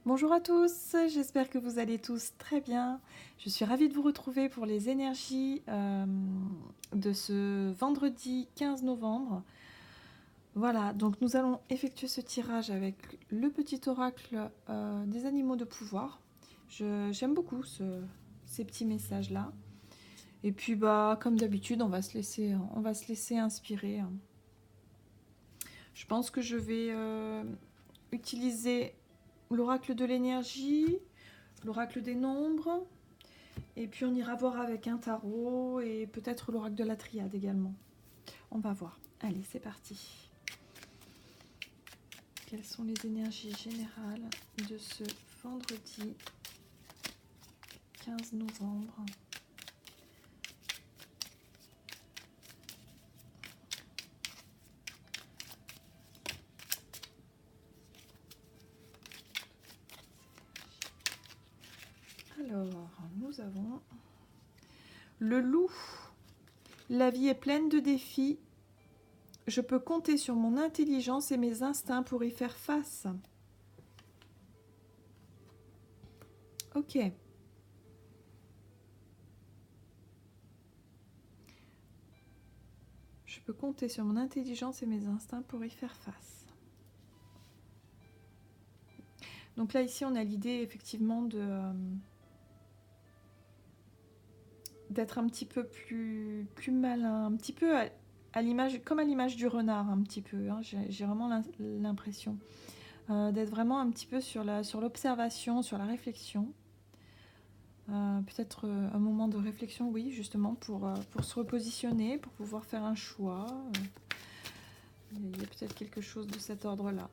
Bonjour à tous, j'espère que vous allez tous très bien. Je suis ravie de vous retrouver pour les énergies de ce vendredi 15 novembre. Voilà, donc nous allons effectuer ce tirage avec le petit oracle des animaux de pouvoir. J'aime beaucoup ces petits messages-là. Et puis, comme d'habitude, on va se laisser inspirer. Je pense que je vais utiliser l'oracle de l'énergie, l'oracle des nombres, et puis on ira voir avec un tarot et peut-être l'oracle de la triade également. On va voir. Allez, c'est parti. Quelles sont les énergies générales de ce vendredi 15 novembre? Alors, nous avons le loup. La vie est pleine de défis. Je peux compter sur mon intelligence et mes instincts pour y faire face. Ok. Je peux compter sur mon intelligence et mes instincts pour y faire face. Donc là, ici, on a l'idée effectivement d'être un petit peu plus malin, un petit peu à l'image, comme à l'image du renard, un petit peu. Hein, j'ai vraiment l'impression d'être vraiment un petit peu sur l'observation, sur la réflexion. Peut-être un moment de réflexion, oui, justement, pour se repositionner, pour pouvoir faire un choix. Il y a peut-être quelque chose de cet ordre-là.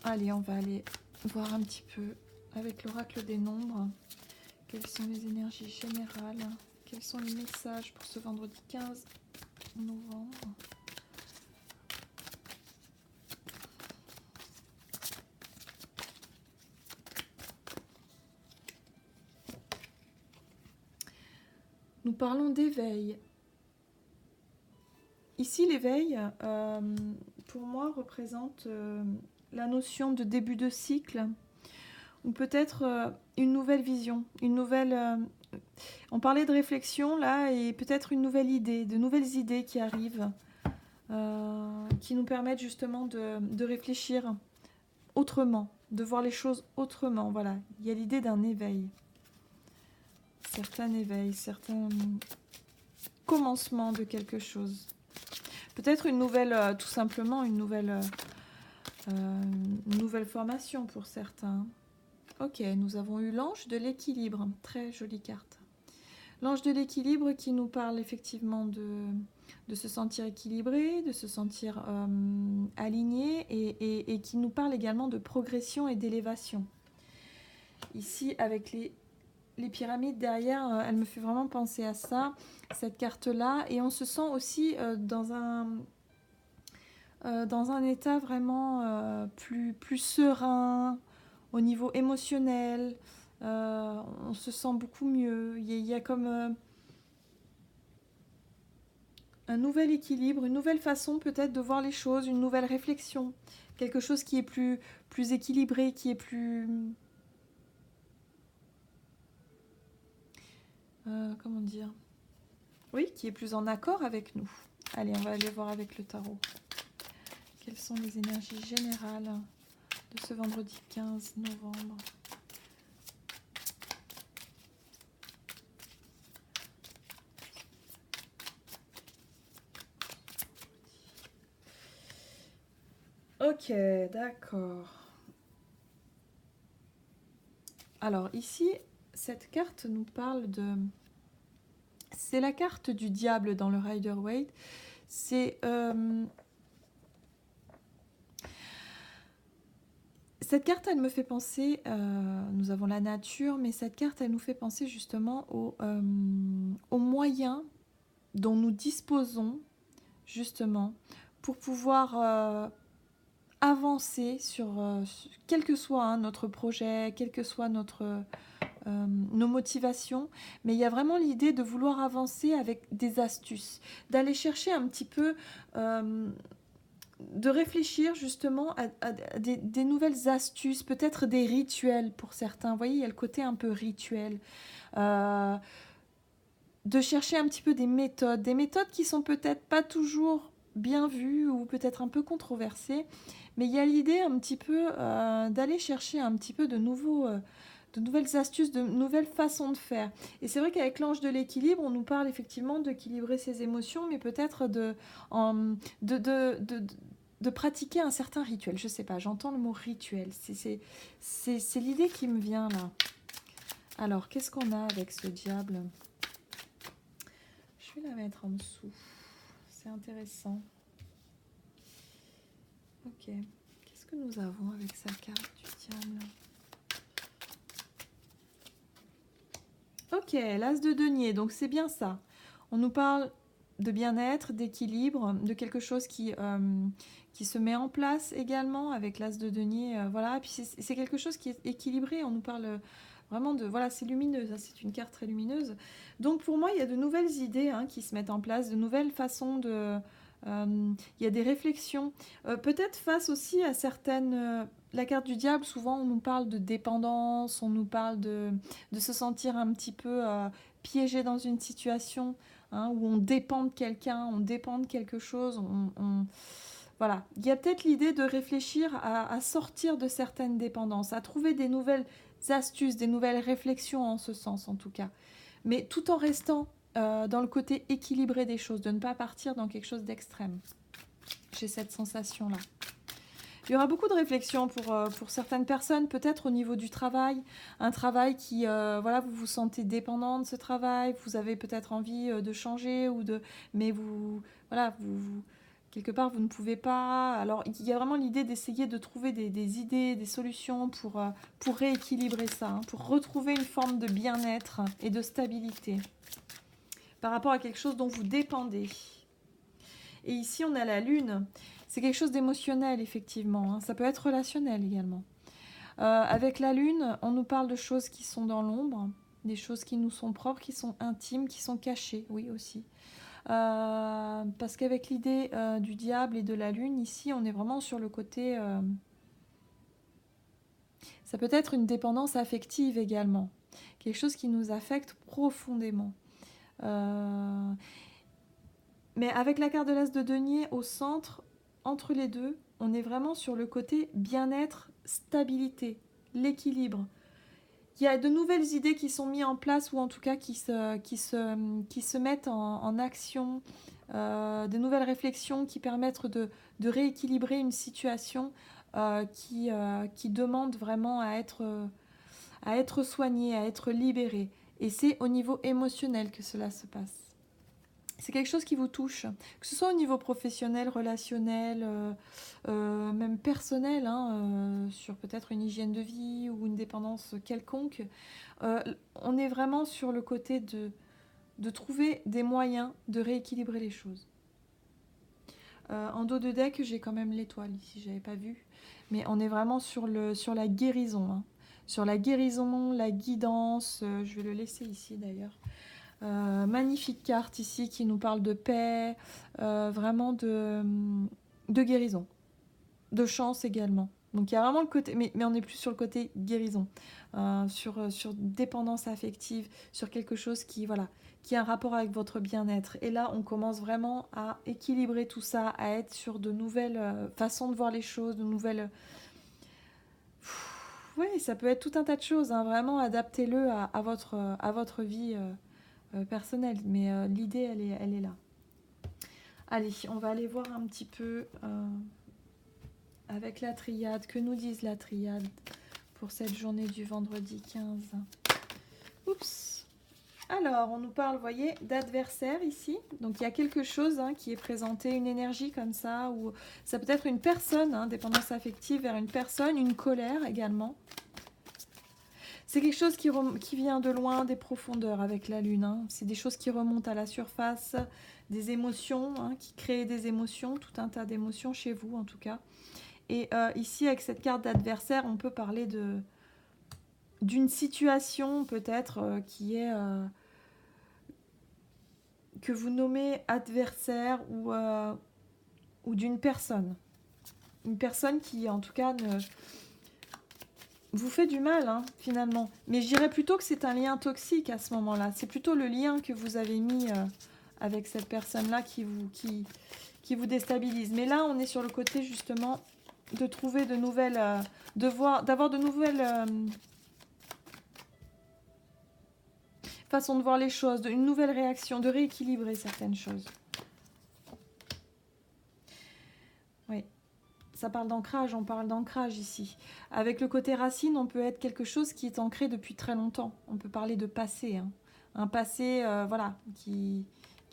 Allez, on va aller voir un petit peu avec l'oracle des nombres. Quelles sont les énergies générales? Quels sont les messages pour ce vendredi 15 novembre? Nous parlons d'éveil. Ici, l'éveil, pour moi, représente la notion de début de cycle, ou peut-être une nouvelle vision, une nouvelle... on parlait de réflexion, là, et peut-être une nouvelle idée, de nouvelles idées qui arrivent, qui nous permettent justement de réfléchir autrement, de voir les choses autrement. Voilà, il y a l'idée d'un éveil. Certain éveil, certain commencement de quelque chose. Peut-être une nouvelle, tout simplement une nouvelle formation pour certains. Ok, nous avons eu l'ange de l'équilibre, très jolie carte. L'ange de l'équilibre qui nous parle effectivement de se sentir équilibré, de se sentir aligné et qui nous parle également de progression et d'élévation. Ici, avec les pyramides derrière, elle me fait vraiment penser à ça, cette carte-là. Et on se sent aussi dans un état vraiment plus serein au niveau émotionnel. On se sent beaucoup mieux. Il y a comme un nouvel équilibre, une nouvelle façon peut-être de voir les choses, une nouvelle réflexion. Quelque chose qui est plus équilibré, qui est plus... comment dire? Oui, qui est plus en accord avec nous. Allez, on va aller voir avec le tarot. Quelles sont les énergies générales de ce vendredi 15 novembre? Ok, d'accord. Alors ici, cette carte nous parle de... C'est la carte du diable dans le Rider-Waite. C'est... Cette carte, elle me fait penser, nous avons la nature, mais cette carte, elle nous fait penser justement aux moyens dont nous disposons, justement, pour pouvoir avancer sur quel que soit notre projet, quel que soit nos motivations. Mais il y a vraiment l'idée de vouloir avancer avec des astuces, d'aller chercher un petit peu... de réfléchir justement à des nouvelles astuces, peut-être des rituels pour certains. Vous voyez, il y a le côté un peu rituel. Euh, de chercher un petit peu des méthodes qui sont peut-être pas toujours bien vues ou peut-être un peu controversées, mais il y a l'idée un petit peu d'aller chercher un petit peu de nouvelles astuces, de nouvelles façons de faire. Et c'est vrai qu'avec l'ange de l'équilibre, on nous parle effectivement d'équilibrer ses émotions, mais peut-être en- de, de, de, de pratiquer un certain rituel. Je sais pas, j'entends le mot rituel. C'est l'idée qui me vient là. Alors, qu'est-ce qu'on a avec ce diable? Je vais la mettre en dessous. C'est intéressant. Ok. Qu'est-ce que nous avons avec sa carte du diable? Ok, l'as de denier, donc c'est bien ça. On nous parle de bien-être, d'équilibre, de quelque chose qui se met en place également avec l'as de denier. Voilà, et puis c'est quelque chose qui est équilibré. On nous parle vraiment de... Voilà, c'est lumineux, hein, c'est une carte très lumineuse. Donc pour moi, il y a de nouvelles idées qui se mettent en place, de nouvelles façons de... il y a des réflexions. Peut-être face aussi à certaines... la carte du diable, souvent on nous parle de dépendance, on nous parle de se sentir un petit peu piégé dans une situation où on dépend de quelqu'un, on dépend de quelque chose. Voilà. Il y a peut-être l'idée de réfléchir à sortir de certaines dépendances, à trouver des nouvelles astuces, des nouvelles réflexions en ce sens en tout cas. Mais tout en restant dans le côté équilibré des choses, de ne pas partir dans quelque chose d'extrême. J'ai cette sensation-là. Il y aura beaucoup de réflexions pour certaines personnes, peut-être au niveau du travail, un travail qui, voilà, vous vous sentez dépendant de ce travail, vous avez peut-être envie de changer mais vous, voilà, quelque part vous ne pouvez pas. Alors il y a vraiment l'idée d'essayer de trouver des idées, des solutions pour rééquilibrer ça, pour retrouver une forme de bien-être et de stabilité par rapport à quelque chose dont vous dépendez. Et ici, on a la lune. C'est quelque chose d'émotionnel, effectivement. Ça peut être relationnel également. Avec la lune, on nous parle de choses qui sont dans l'ombre, des choses qui nous sont propres, qui sont intimes, qui sont cachées, oui aussi. Parce qu'avec l'idée du diable et de la lune, ici, on est vraiment sur le côté... ça peut être une dépendance affective également. Quelque chose qui nous affecte profondément. Mais avec la carte de l'as de denier au centre, entre les deux, on est vraiment sur le côté bien-être, stabilité, l'équilibre. Il y a de nouvelles idées qui sont mises en place ou en tout cas qui se mettent en action, de nouvelles réflexions qui permettent de rééquilibrer une situation qui demande vraiment à être soignée, à être libérée. Et c'est au niveau émotionnel que cela se passe. C'est quelque chose qui vous touche, que ce soit au niveau professionnel, relationnel, même personnel, sur peut-être une hygiène de vie ou une dépendance quelconque. On est vraiment sur le côté de trouver des moyens de rééquilibrer les choses. En dos de deck, j'ai quand même l'étoile ici, j'avais pas vu. Mais on est vraiment sur la guérison. Sur la guérison, la guidance. Je vais le laisser ici d'ailleurs. Magnifique carte ici qui nous parle de paix, vraiment de guérison, de chance également. Donc il y a vraiment le côté, mais on est plus sur le côté guérison, sur dépendance affective, sur quelque chose voilà, qui a un rapport avec votre bien-être. Et là, on commence vraiment à équilibrer tout ça, à être sur de nouvelles façons de voir les choses, de nouvelles... Oui, ça peut être tout un tas de choses, vraiment adaptez-le à votre vie personnelle, mais l'idée, elle est là. Allez, on va aller voir un petit peu avec la triade, que nous disent la triade pour cette journée du vendredi 15. Oups. Alors, on nous parle, vous voyez, d'adversaire ici. Donc, il y a quelque chose qui est présenté, une énergie comme ça, ou ça peut être une personne, dépendance affective vers une personne, une colère également. C'est quelque chose qui vient de loin, des profondeurs avec la lune. C'est des choses qui remontent à la surface, des émotions, qui créent des émotions, tout un tas d'émotions chez vous en tout cas. Et ici, avec cette carte d'adversaire, on peut parler d'une situation peut-être qui est... que vous nommez adversaire ou d'une personne. une personne qui, en tout cas, vous fait du mal, hein, finalement. Mais je dirais plutôt que c'est un lien toxique à ce moment-là. C'est plutôt le lien que vous avez mis avec cette personne-là qui vous déstabilise. Mais là, on est sur le côté, justement, de trouver de nouvelles... d'avoir de nouvelles façons de voir les choses, une nouvelle réaction, de rééquilibrer certaines choses. Oui. Ça parle d'ancrage, on parle d'ancrage ici. Avec le côté racine, on peut être quelque chose qui est ancré depuis très longtemps. On peut parler de passé. Hein. Un passé, voilà, qui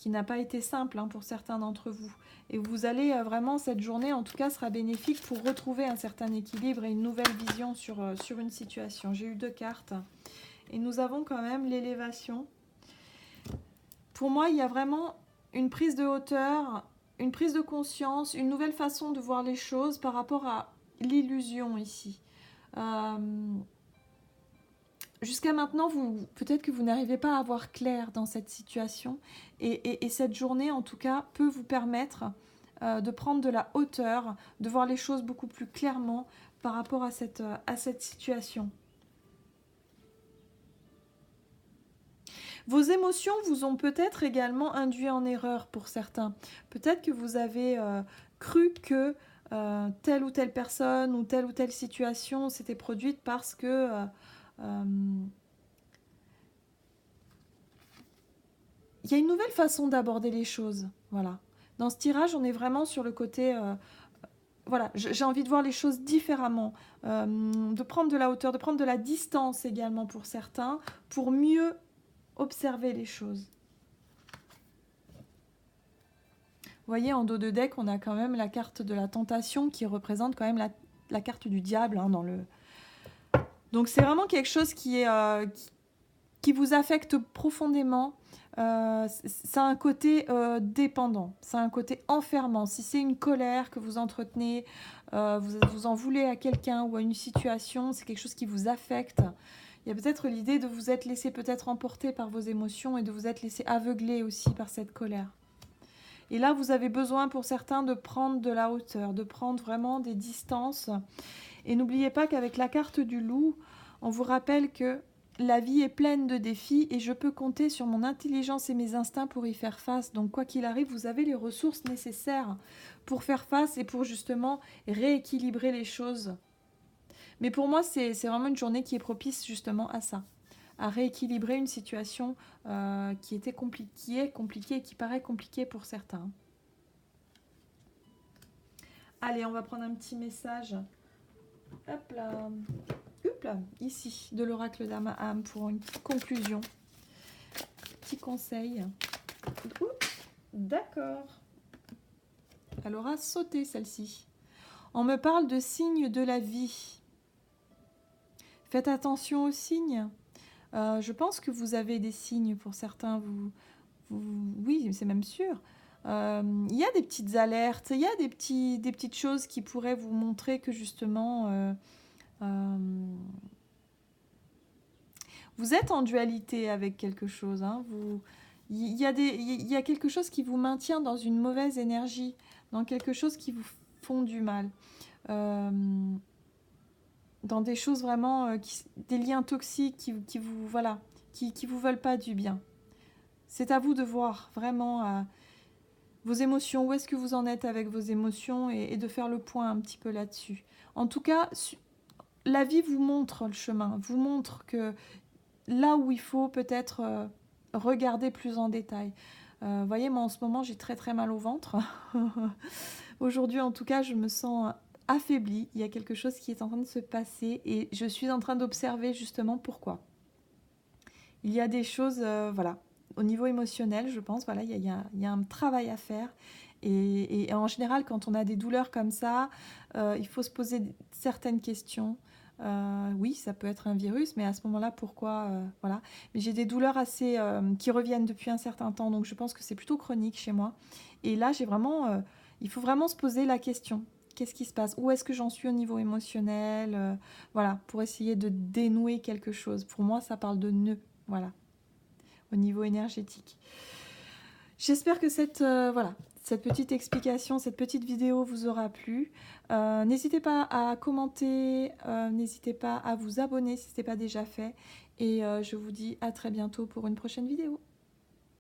n'a pas été simple hein, pour certains d'entre vous. Et vous allez vraiment, cette journée, en tout cas, sera bénéfique pour retrouver un certain équilibre et une nouvelle vision sur une situation. J'ai eu 2 cartes. Et nous avons quand même l'élévation. Pour moi, il y a vraiment une prise de hauteur, une prise de conscience, une nouvelle façon de voir les choses par rapport à l'illusion ici. Jusqu'à maintenant, peut-être que vous n'arrivez pas à voir clair dans cette situation. Et cette journée, en tout cas, peut vous permettre de prendre de la hauteur, de voir les choses beaucoup plus clairement par rapport à cette situation. Vos émotions vous ont peut-être également induit en erreur pour certains. Peut-être que vous avez cru que telle ou telle personne ou telle situation s'était produite parce que il y a une nouvelle façon d'aborder les choses. Voilà. Dans ce tirage, on est vraiment sur le côté... voilà, j'ai envie de voir les choses différemment, de prendre de la hauteur, de prendre de la distance également pour certains, pour mieux observer les choses. Vous voyez, en dos de deck, on a quand même la carte de la tentation qui représente quand même la carte du diable hein, dans le... Donc c'est vraiment quelque chose qui vous affecte profondément. Ça a un côté dépendant, ça a un côté enfermant. Si c'est une colère que vous entretenez, vous en voulez à quelqu'un ou à une situation, c'est quelque chose qui vous affecte. Il y a peut-être l'idée de vous être laissé peut-être emporter par vos émotions et de vous être laissé aveugler aussi par cette colère. Et là, vous avez besoin pour certains de prendre de la hauteur, de prendre vraiment des distances. Et n'oubliez pas qu'avec la carte du loup, on vous rappelle que la vie est pleine de défis et je peux compter sur mon intelligence et mes instincts pour y faire face. Donc quoi qu'il arrive, vous avez les ressources nécessaires pour faire face et pour justement rééquilibrer les choses. Mais pour moi, c'est vraiment une journée qui est propice justement à ça, à rééquilibrer une situation qui est compliquée et qui paraît compliquée pour certains. Allez, on va prendre un petit message. Hop là. Hop là, ici, de l'oracle d'Ama-Am pour une petite conclusion. Petit conseil. D'accord. Elle aura sauté celle-ci. On me parle de signes de la vie. Faites attention aux signes. Je pense que vous avez des signes pour certains. Oui, c'est même sûr. Il y a des petites alertes, il y a des petites choses qui pourraient vous montrer que justement vous êtes en dualité avec quelque chose. Hein. Il y a quelque chose qui vous maintient dans une mauvaise énergie, dans quelque chose qui vous font du mal. Dans des choses vraiment, des liens toxiques qui vous veulent pas du bien. C'est à vous de voir vraiment vos émotions, où est-ce que vous en êtes avec vos émotions et de faire le point un petit peu là-dessus. En tout cas, la vie vous montre le chemin, vous montre que là où il faut peut-être regarder plus en détail. Vous voyez, moi en ce moment, j'ai très très mal au ventre. Aujourd'hui, en tout cas, je me sens affaiblie. Il y a quelque chose qui est en train de se passer et je suis en train d'observer justement pourquoi. Il y a des choses, voilà, au niveau émotionnel, je pense, voilà, il y a un travail à faire. Et en général, quand on a des douleurs comme ça, il faut se poser certaines questions. Oui, ça peut être un virus, mais à ce moment-là, pourquoi voilà. Mais j'ai des douleurs assez qui reviennent depuis un certain temps, donc je pense que c'est plutôt chronique chez moi. Et là, j'ai vraiment, il faut vraiment se poser la question. Qu'est-ce qui se passe? Où est-ce que j'en suis au niveau émotionnel? Voilà, pour essayer de dénouer quelque chose. Pour moi, ça parle de nœud, voilà, au niveau énergétique. J'espère que cette cette petite explication, cette petite vidéo vous aura plu. N'hésitez pas à commenter, n'hésitez pas à vous abonner si ce n'est pas déjà fait. Et je vous dis à très bientôt pour une prochaine vidéo.